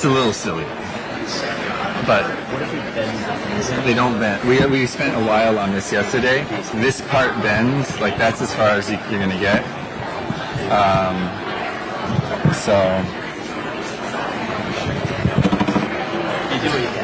It's a little silly. But they don't bend. We spent a while on this yesterday. This part bends, like that's as far as you're going to get. So... You do what you can.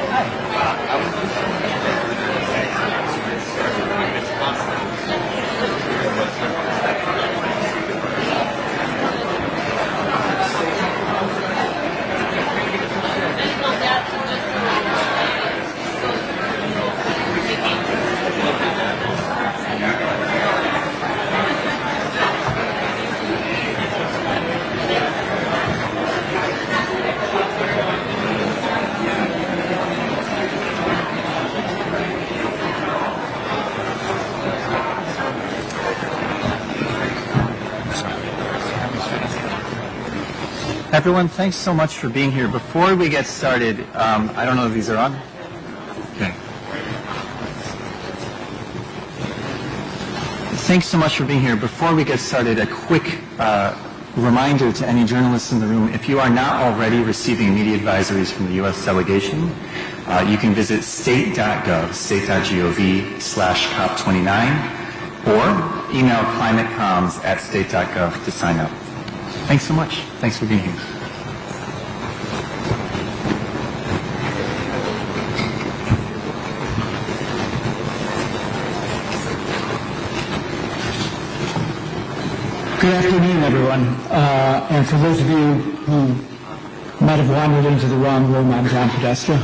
Everyone, thanks so much for being here. Before we get started, I don't know if these are on. Okay. Thanks so much for being here. Before we get started, a quick reminder to any journalists in the room, if you are not already receiving media advisories from the U.S. delegation, you can visit state.gov, state.gov/COP29, or email climatecomms@state.gov to sign up. Thanks so much. Thanks for being here. Good afternoon, everyone. And for those of you who might have wandered into the wrong room, I'm John Podesta.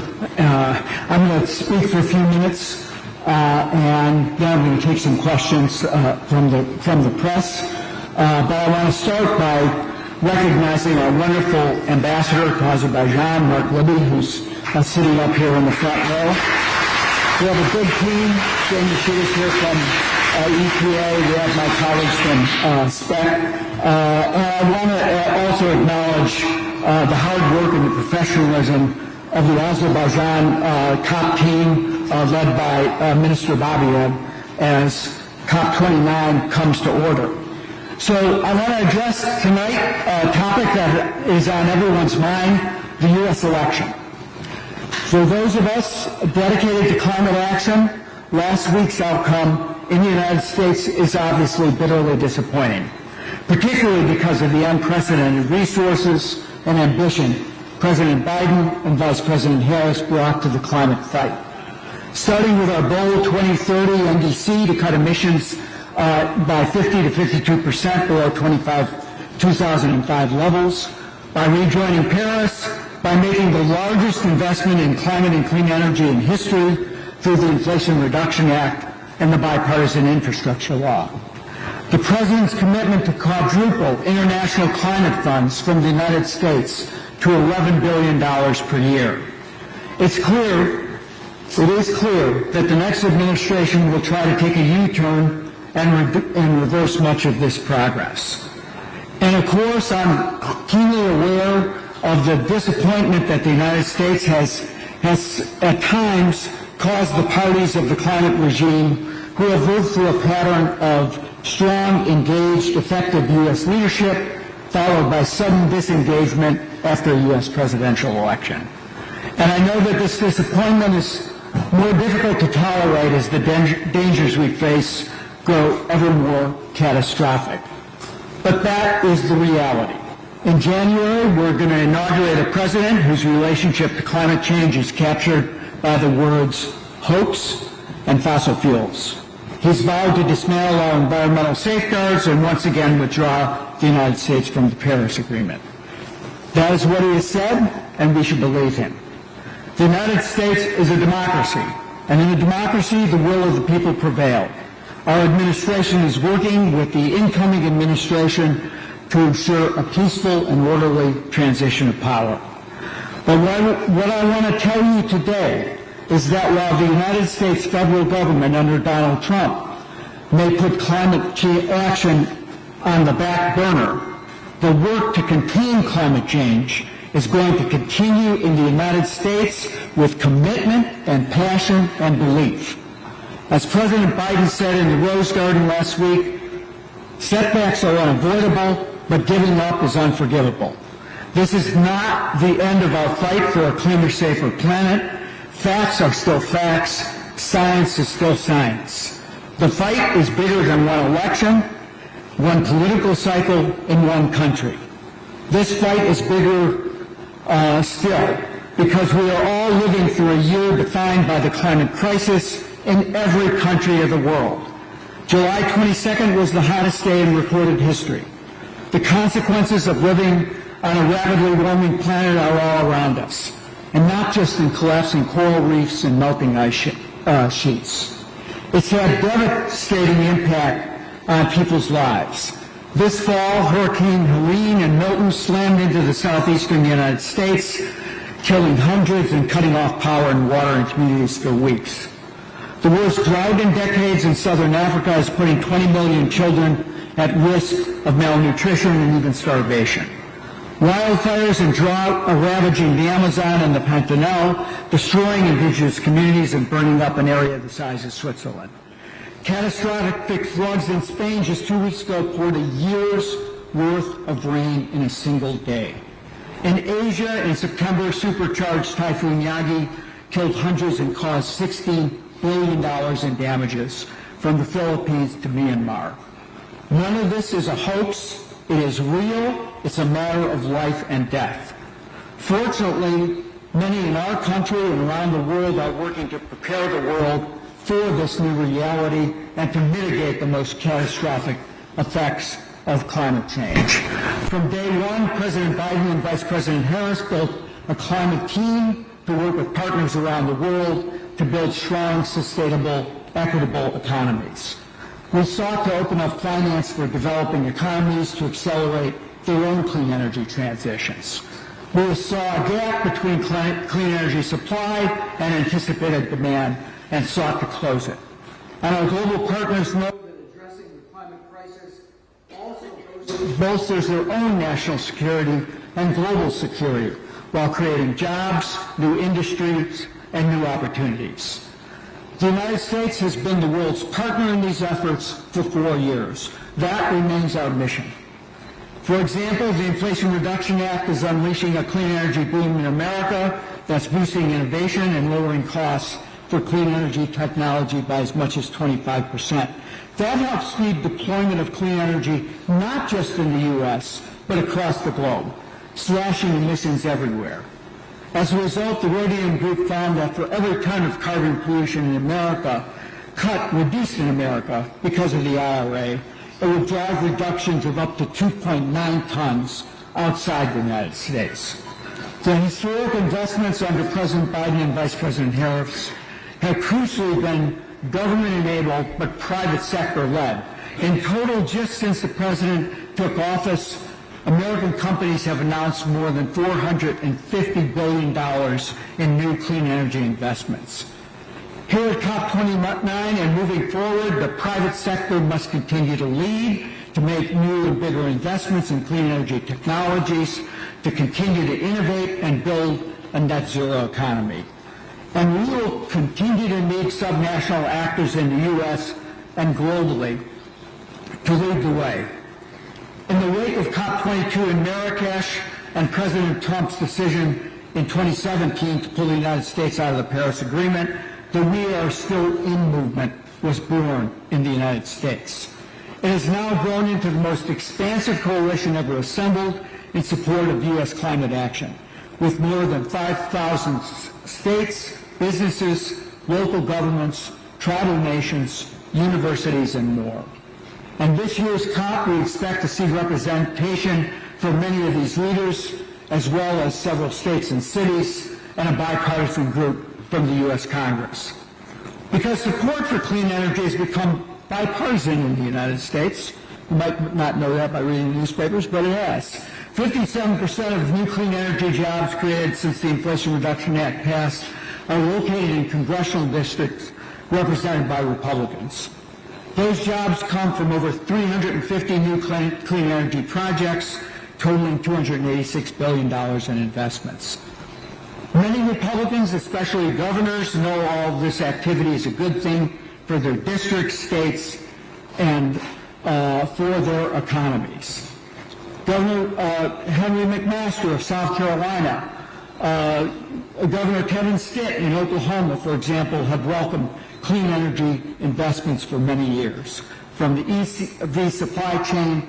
I'm going to speak for a few minutes, and then I'm going to take some questions from the press. But I want to start by recognizing our wonderful ambassador to Azerbaijan, Mark Libby, who's sitting up here in the front row. We have a good team. Shane Machida is here from EPA. We have my colleagues from SPEC. And I want to also acknowledge the hard work and the professionalism of the Azerbaijan COP team led by Minister Babiyev as COP29 comes to order. So I want to address tonight a topic that is on everyone's mind, the U.S. election. For those of us dedicated to climate action, last week's outcome in the United States is obviously bitterly disappointing, particularly because of the unprecedented resources and ambition President Biden and Vice President Harris brought to the climate fight. Starting with our bold 2030 NDC to cut emissions by 50 to 52% below 2005 levels, by rejoining Paris, by making the largest investment in climate and clean energy in history through the Inflation Reduction Act and the Bipartisan Infrastructure Law. The President's commitment to quadruple international climate funds from the United States to $11 billion per year. It is clear that the next administration will try to take a U-turn and reverse much of this progress. And of course, I'm keenly aware of the disappointment that the United States has at times caused the parties of the climate regime who have lived through a pattern of strong, engaged, effective U.S. leadership, followed by sudden disengagement after a U.S. presidential election. And I know that this disappointment is more difficult to tolerate as the dangers we face grow ever more catastrophic. But that is the reality. In January, we're going to inaugurate a president whose relationship to climate change is captured by the words hoax and fossil fuels. He's vowed to dismantle our environmental safeguards and once again withdraw the United States from the Paris Agreement. That is what he has said, and we should believe him. The United States is a democracy, and in a democracy, the will of the people prevails. Our administration is working with the incoming administration to ensure a peaceful and orderly transition of power. But what I want to tell you today is that while the United States federal government under Donald Trump may put climate action on the back burner, the work to contain climate change is going to continue in the United States with commitment and passion and belief. As President Biden said in the Rose Garden last week, setbacks are unavoidable, but giving up is unforgivable. This is not the end of our fight for a cleaner, safer planet. Facts are still facts. Science is still science. The fight is bigger than one election, one political cycle, in one country. This fight is bigger still because we are all living through a year defined by the climate crisis in every country of the world. July 22nd was the hottest day in recorded history. The consequences of living on a rapidly warming planet are all around us, and not just in collapsing coral reefs and melting ice sheets. It's had devastating impact on people's lives. This fall, Hurricane Helene and Milton slammed into the southeastern United States, killing hundreds and cutting off power and water in communities for weeks. The worst drought in decades in southern Africa is putting 20 million children at risk of malnutrition and even starvation. Wildfires and drought are ravaging the Amazon and the Pantanal, destroying indigenous communities and burning up an area the size of Switzerland. Catastrophic floods in Spain just 2 weeks ago poured a year's worth of rain in a single day. In Asia, in September, supercharged Typhoon Yagi killed hundreds and caused $16 billion in damages from the Philippines to Myanmar. None of this is a hoax. It is real. It's a matter of life and death. Fortunately, many in our country and around the world are working to prepare the world for this new reality and to mitigate the most catastrophic effects of climate change. From day one, President Biden and Vice President Harris built a climate team to work with partners around the world to build strong, sustainable, equitable economies. We sought to open up finance for developing economies to accelerate their own clean energy transitions. We saw a gap between clean energy supply and anticipated demand and sought to close it. And our global partners know that addressing the climate crisis also bolsters their own national security and global security while creating jobs, new industries, and new opportunities. The United States has been the world's partner in these efforts for 4 years. That remains our mission. For example, the Inflation Reduction Act is unleashing a clean energy boom in America that's boosting innovation and lowering costs for clean energy technology by as much as 25%. That helps speed deployment of clean energy not just in the U.S., but across the globe, slashing emissions everywhere. As a result, the Rhodium Group found that for every ton of carbon pollution in America, reduced in America because of the IRA, it would drive reductions of up to 2.9 tons outside the United States. The historic investments under President Biden and Vice President Harris have crucially been government-enabled but private sector-led. In total, just since the president took office, American companies have announced more than $450 billion in new clean energy investments. Here at COP29 and moving forward, the private sector must continue to lead, to make new and bigger investments in clean energy technologies, to continue to innovate and build a net zero economy. And we will continue to need subnational actors in the U.S. and globally to lead the way. In the wake of COP22 in Marrakesh and President Trump's decision in 2017 to pull the United States out of the Paris Agreement, the We Are Still In movement was born in the United States. It has now grown into the most expansive coalition ever assembled in support of U.S. climate action, with more than 5,000 states, businesses, local governments, tribal nations, universities, and more. And this year's COP, we expect to see representation from many of these leaders, as well as several states and cities, and a bipartisan group from the U.S. Congress. Because support for clean energy has become bipartisan in the United States. You might not know that by reading the newspapers, but it has. 57% of new clean energy jobs created since the Inflation Reduction Act passed are located in congressional districts represented by Republicans. Those jobs come from over 350 new clean energy projects, totaling $286 billion in investments. Many Republicans, especially governors, know all of this activity is a good thing for their districts, states, and for their economies. Governor Henry McMaster of South Carolina, Governor Kevin Stitt in Oklahoma, for example, have welcomed clean energy investments for many years, from the EV supply chain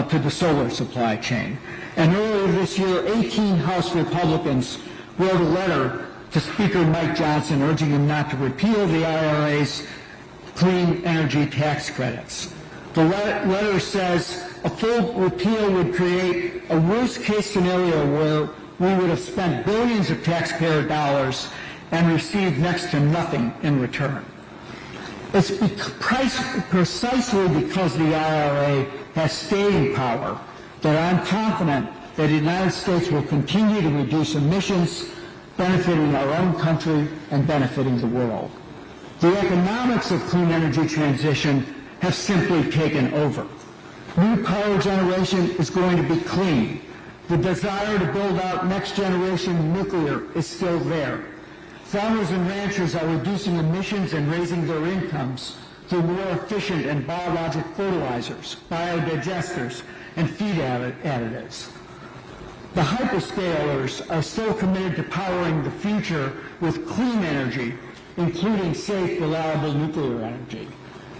to the solar supply chain. And earlier this year, 18 House Republicans wrote a letter to Speaker Mike Johnson urging him not to repeal the IRA's clean energy tax credits. The letter says a full repeal would create a worst-case scenario where we would have spent billions of taxpayer dollars and received next to nothing in return. It's precisely because the IRA has staying power that I'm confident that the United States will continue to reduce emissions, benefiting our own country and benefiting the world. The economics of clean energy transition have simply taken over. New power generation is going to be clean. The desire to build out next-generation nuclear is still there. Farmers and ranchers are reducing emissions and raising their incomes through more efficient and biologic fertilizers, biodigesters, and feed additives. The hyperscalers are still committed to powering the future with clean energy, including safe, reliable nuclear energy.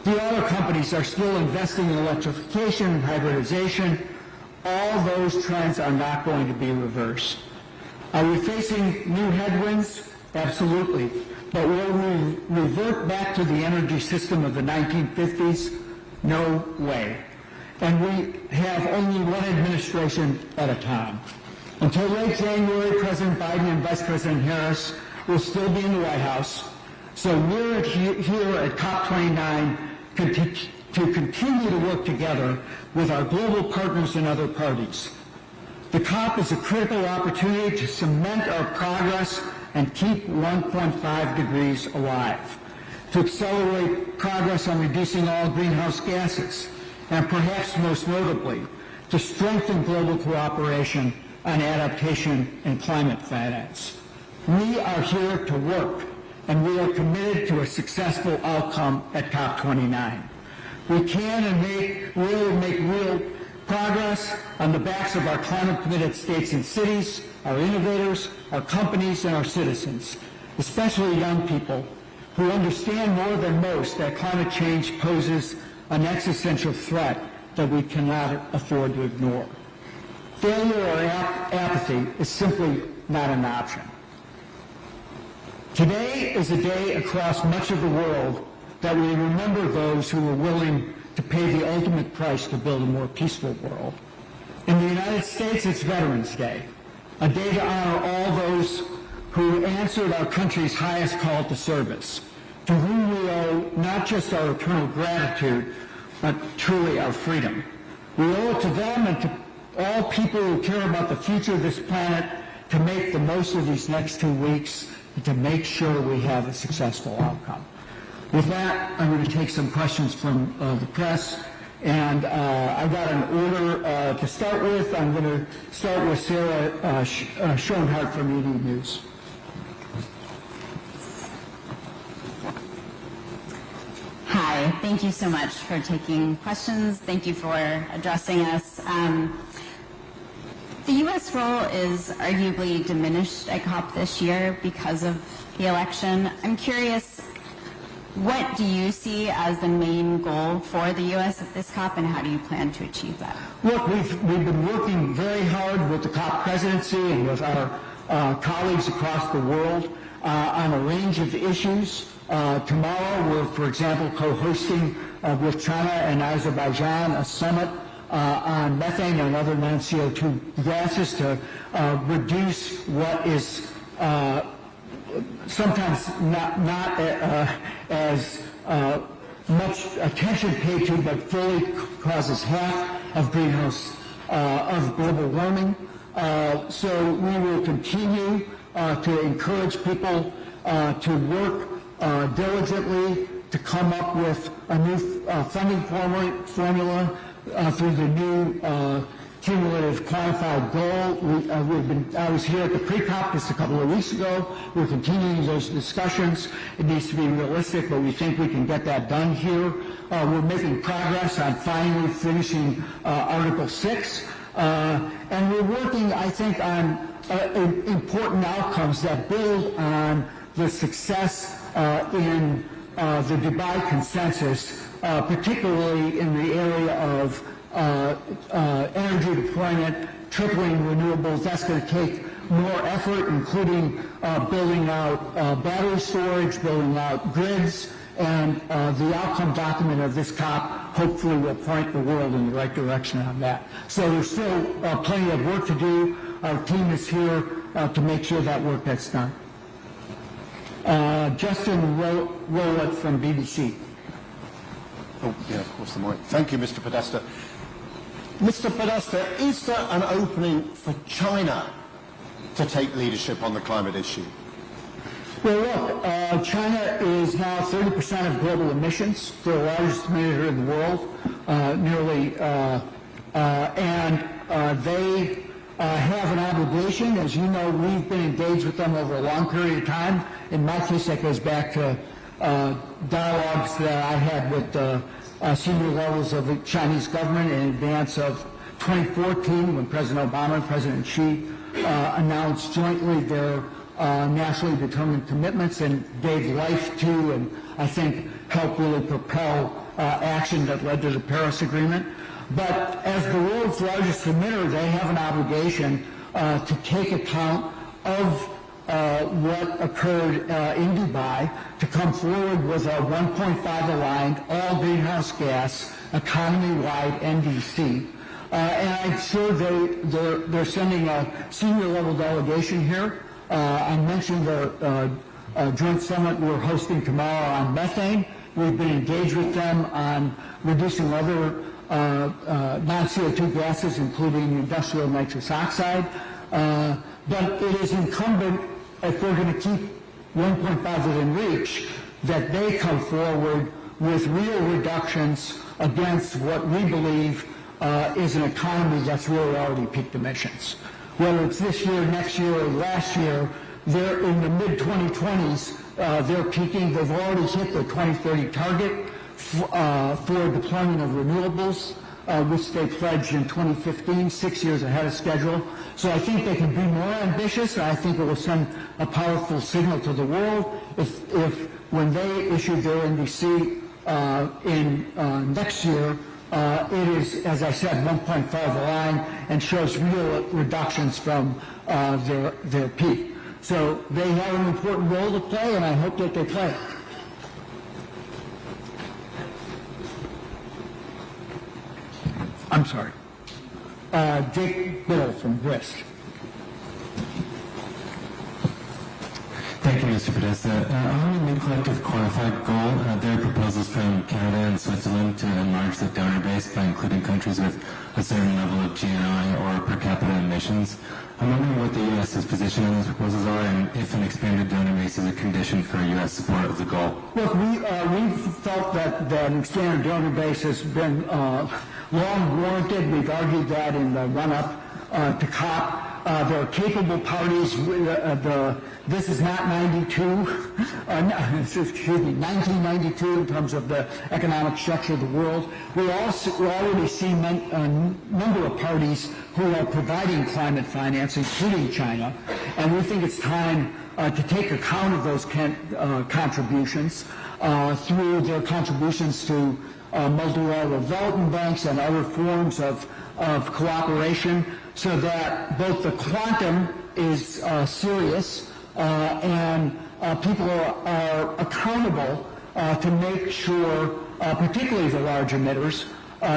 The auto companies are still investing in electrification and hybridization. All those trends are not going to be reversed. Are we facing new headwinds? Absolutely. But will we revert back to the energy system of the 1950s? No way. And we have only one administration at a time. Until late January, President Biden and Vice President Harris will still be in the White House. So we're here at COP29 to continue to work together with our global partners and other parties. The COP is a critical opportunity to cement our progress and keep 1.5 degrees alive, to accelerate progress on reducing all greenhouse gases, and perhaps most notably, to strengthen global cooperation on adaptation and climate finance. We are here to work, and we are committed to a successful outcome at COP29. We can and will make real progress on the backs of our climate-committed states and cities, our innovators, our companies, and our citizens, especially young people who understand more than most that climate change poses an existential threat that we cannot afford to ignore. Failure or apathy is simply not an option. Today is a day across much of the world that we remember those who were willing to pay the ultimate price to build a more peaceful world. In the United States, it's Veterans Day, a day to honor all those who answered our country's highest call to service, to whom we owe not just our eternal gratitude, but truly our freedom. We owe it to them and to all people who care about the future of this planet to make the most of these next 2 weeks and to make sure we have a successful outcome. With that, I'm going to take some questions from the press, and I've got an order to start with. I'm going to start with Sarah Schoenhardt from euronews. Hi, thank you so much for taking questions. Thank you for addressing us. The U.S. role is arguably diminished at COP this year because of the election. I'm curious, what do you see as the main goal for the U.S. at this COP, and how do you plan to achieve that? Look, we've been working very hard with the COP presidency and with our colleagues across the world on a range of issues. Tomorrow, we're, for example, co-hosting with China and Azerbaijan a summit on methane and other non-CO2 gases to reduce what is sometimes not as much attention paid to, but fully causes half of of global warming. So we will continue to encourage people to work diligently to come up with a new funding formula through the new cumulative quantified goal. I was here at the pre-COP just a couple of weeks ago. We're continuing those discussions. It needs to be realistic, but we think we can get that done here. We're making progress on finally finishing Article 6 And we're working, I think, on important outcomes that build on the success in the Dubai Consensus, particularly in the area of energy deployment, tripling renewables. That's going to take more effort, including building out battery storage, building out grids, and the outcome document of this COP hopefully will point the world in the right direction on that. So there's still plenty of work to do. Our team is here to make sure that work gets done. Justin Rowlett from BBC. Oh, yeah, of course, the mic. Thank you, Mr. Podesta. Mr. Podesta, is there an opening for China to take leadership on the climate issue? Well, look, China is now 30% of global emissions, the largest emitter in the world, and they have an obligation. As you know, we've been engaged with them over a long period of time. In my case, that goes back to dialogues that I had with senior levels of the Chinese government in advance of 2014 when President Obama and President Xi announced jointly their nationally determined commitments and gave life to and I think helped really propel action that led to the Paris Agreement. But as the world's largest emitter, they have an obligation to take account of what occurred in Dubai, to come forward with a 1.5 aligned, all greenhouse gas, economy-wide NDC. And I'm sure they're sending a senior level delegation here. I mentioned the joint summit we're hosting tomorrow on methane. We've been engaged with them on reducing other non-CO2 gases, including industrial nitrous oxide. But it is incumbent, if we're going to keep 1.5 within reach, that they come forward with real reductions against what we believe is an economy that's really already peaked emissions. Whether it's this year, next year, or last year, they're in the mid-2020s, they're peaking. They've already hit their 2030 target for deployment of renewables, which they pledged in 2015, 6 years ahead of schedule. So I think they can be more ambitious. I think it will send a powerful signal to the world if when they issue their NDC in next year, it is, as I said, 1.5 aligned and shows real reductions from their peak. So they have an important role to play, and I hope that they play it. I'm sorry. Jake Bill from Grist. Thank you, Mr. Podesta. On the new collective quantified goal, there are proposals from Canada and Switzerland to enlarge the donor base by including countries with a certain level of GNI or per capita emissions. I'm wondering what the U.S.'s position on those proposals are and if an expanded donor base is a condition for U.S. support of the goal. Look, we've felt that an expanded donor base has been long warranted. We've argued that in the run-up to COP. There are capable parties. This is not 1992 in terms of the economic structure of the world. We already see a number of parties who are providing climate finance, including China, and we think it's time to take account of those contributions through their contributions to multilateral development banks and other forms of cooperation, so that both the quantum is serious and people are accountable to make sure, particularly the large emitters,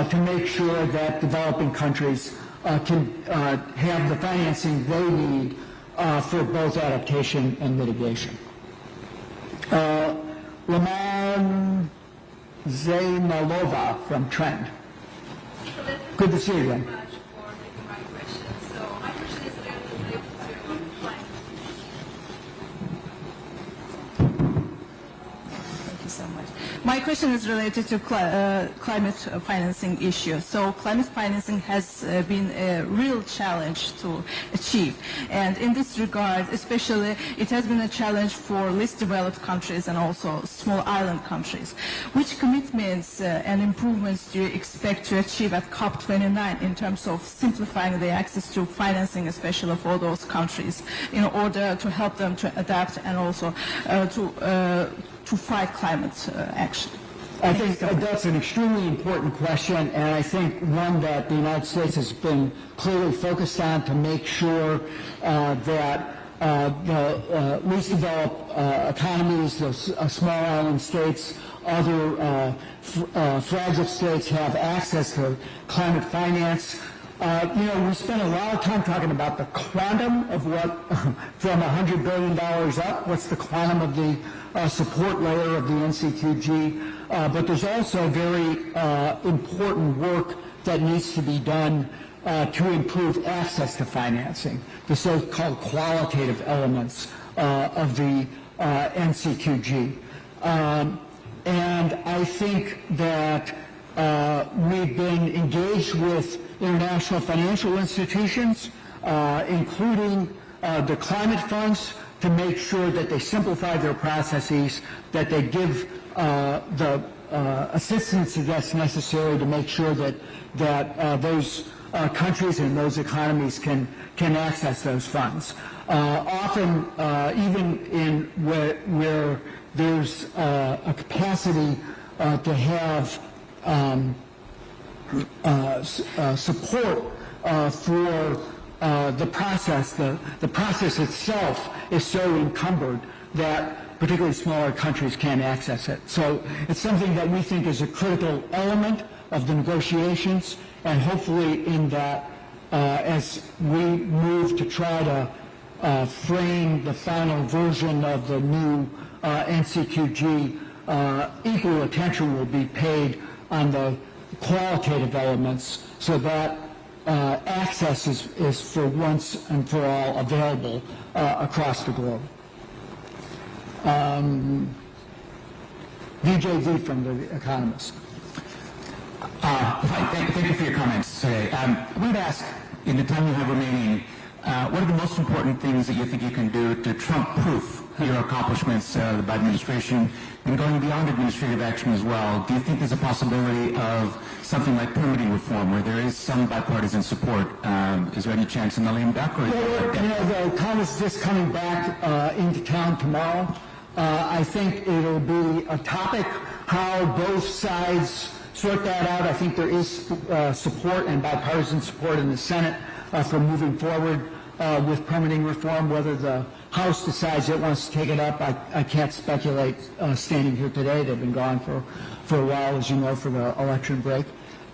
to make sure that developing countries can have the financing they need for both adaptation and mitigation. Laman Zaynalova from Trend. Good to see you again. so much. My question is related to climate financing issue. So climate financing has been a real challenge to achieve. And in this regard, especially, it has been a challenge for least developed countries and also small island countries. Which commitments and improvements do you expect to achieve at COP29 in terms of simplifying the access to financing, especially for those countries, in order to help them to adapt and also to fight climate action? I think that's an extremely important question, and I think one that the United States has been clearly focused on to make sure that the least developed economies, those small island states, other fragile states have access to climate finance. We spent a lot of time talking about the quantum of what, from $100 billion up, what's the quantum of the support layer of the NCQG, but there's also very important work that needs to be done to improve access to financing, the so-called qualitative elements of the NCQG. And I think that we've been engaged with international financial institutions, including the climate funds, to make sure that they simplify their processes, that they give the assistance that's necessary to make sure that those countries and those economies can access those funds. Often, even in where there's a capacity to have support for the process. The process itself is so encumbered that particularly smaller countries can't access it. So it's something that we think is a critical element of the negotiations, and hopefully in that, as we move to try to frame the final version of the new NCQG, equal attention will be paid on the qualitative elements so that access is for once and for all available across the globe. VJV from The Economist. Thank you for your comments today. I wanted to ask, in the time you have remaining, what are the most important things that you think you can do to Trump-proof your accomplishments, the Biden administration, and going beyond administrative action as well? Do you think there's a possibility of something like permitting reform, where there is some bipartisan support? Is there any chance in the lame duck? The Congress is just coming back into town tomorrow. I think it'll be a topic how both sides sort that out. I think there is support and bipartisan support in the Senate for moving forward with permitting reform. Whether the House decides it wants to take it up, I can't speculate standing here today. They've been gone for a while, as you know, for the election break.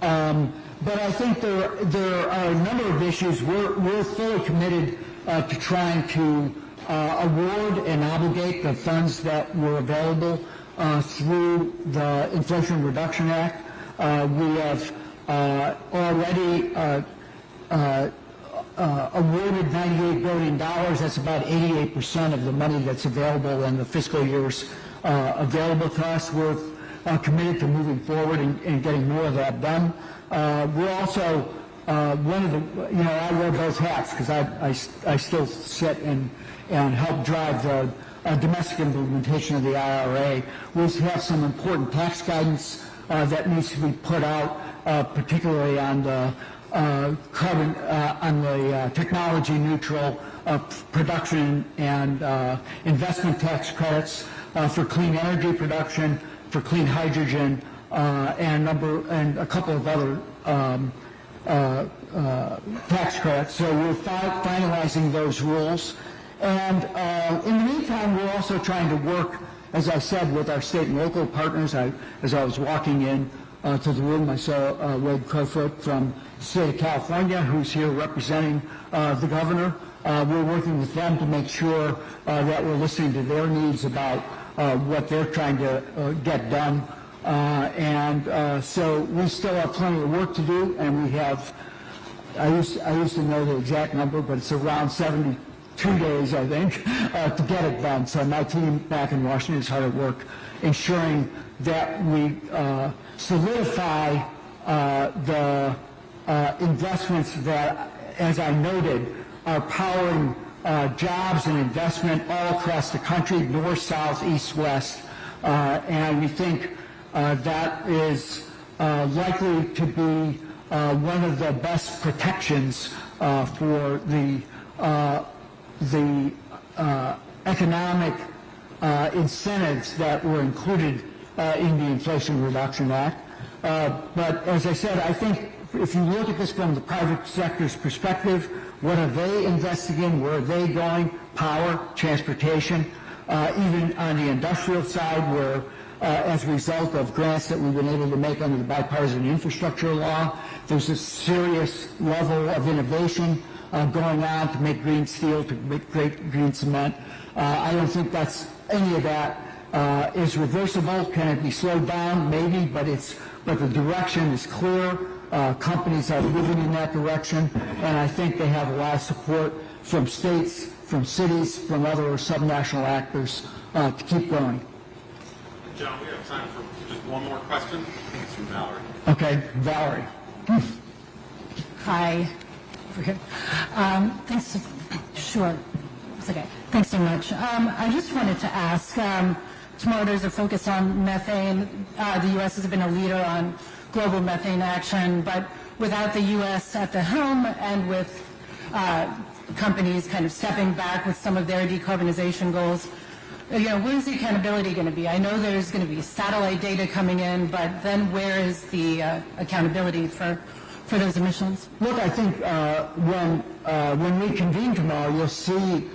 But I think there are a number of issues. We're fully committed to trying to award and obligate the funds that were available through the Inflation Reduction Act. We have already awarded $98 billion. That's about 88% of the money that's available in the fiscal years available to us. We're committed to moving forward and getting more of that done. We're also one of the, I wear both hats because I still sit and help drive the domestic implementation of the IRA. We have some important tax guidance that needs to be put out, particularly on the carbon, on the technology neutral production and investment tax credits for clean energy production, for clean hydrogen, and a couple of other tax credits. So we're finalizing those rules. And in the meantime, we're also trying to work, as I said, with our state and local partners. As I was walking in to the room, I saw Wade Crowfoot from the state of California, who's here representing the governor. We're working with them to make sure that we're listening to their needs about what they're trying to get done. So we still have plenty of work to do, and we have, I used to know the exact number, but it's around 70 2 days, I think, to get it done. So my team back in Washington is hard at work ensuring that we solidify the investments that, as I noted, are powering jobs and investment all across the country, north, south, east, west. And we think that is likely to be one of the best protections for the economic incentives that were included in the Inflation Reduction Act. But as I said, I think if you look at this from the private sector's perspective, what are they investing in? Where are they going? Power, transportation, even on the industrial side, where as a result of grants that we've been able to make under the Bipartisan Infrastructure Law, there's a serious level of innovation going on to make green steel, to make green cement. I don't think that's any of that is reversible. Can it be slowed down? Maybe, but the direction is clear. Companies are moving in that direction, and I think they have a lot of support from states, from cities, from other subnational actors to keep going. John, we have time for just one more question. I think it's from Valerie. Okay, Valerie. Hi. Over here. Thanks. Sure. It's okay. Thanks so much. I just wanted to ask, tomorrow there's a focus on methane. The U.S. has been a leader on global methane action, but without the U.S. at the helm and with companies kind of stepping back with some of their decarbonization goals, where's the accountability going to be? I know there's going to be satellite data coming in, but then where is the accountability for those emissions? Look, I think when we convene tomorrow, you'll see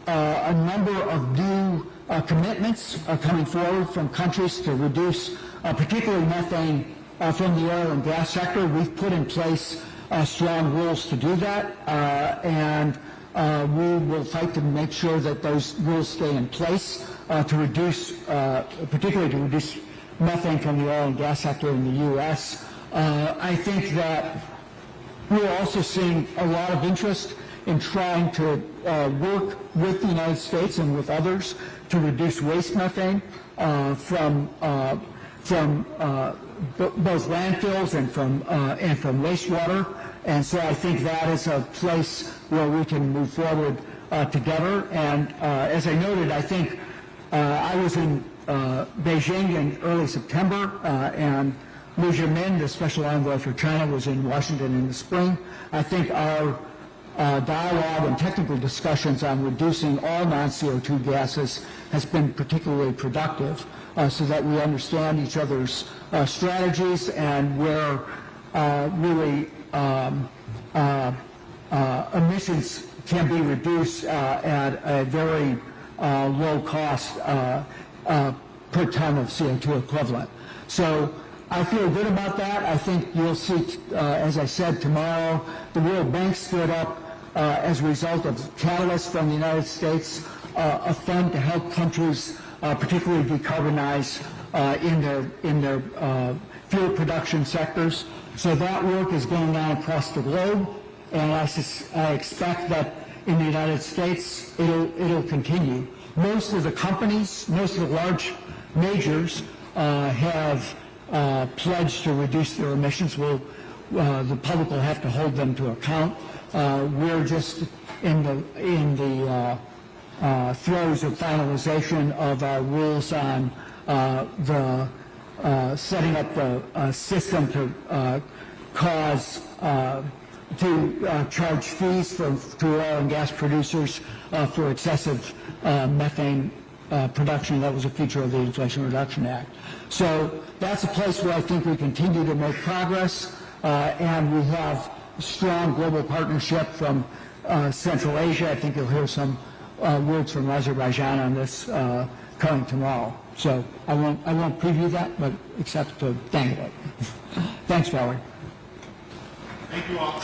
a number of new commitments coming forward from countries to reduce, particularly methane from the oil and gas sector. We've put in place strong rules to do that, and we will fight to make sure that those rules stay in place to reduce, particularly to reduce methane from the oil and gas sector in the U.S. I think that we're also seeing a lot of interest in trying to work with the United States and with others to reduce waste methane from both landfills and from wastewater. And so I think that is a place where we can move forward together. And as I noted, I think I was in Beijing in early September, and Liu Jimin, the special envoy for China, was in Washington in the spring. I think our dialogue and technical discussions on reducing all non-CO2 gases has been particularly productive, so that we understand each other's strategies and where really emissions can be reduced at a very low cost per ton of CO2 equivalent. So I feel good about that. I think you'll see, as I said, tomorrow, the World Bank stood up as a result of catalysts from the United States, a fund to help countries particularly decarbonize in their fuel production sectors. So that work is going on across the globe, and I expect that in the United States it'll continue. Most of the companies, most of the large majors have pledged to reduce their emissions. The public will have to hold them to account. We're just in the throes of finalization of our rules on the setting up the system to charge fees to oil and gas producers for excessive methane production. That was a feature of the Inflation Reduction Act. So that's a place where I think we continue to make progress, and we have strong global partnership from Central Asia. I think you'll hear some words from Azerbaijan on this coming tomorrow. So I won't preview that, but except to thank it. Thanks, Valerie. Thank you all.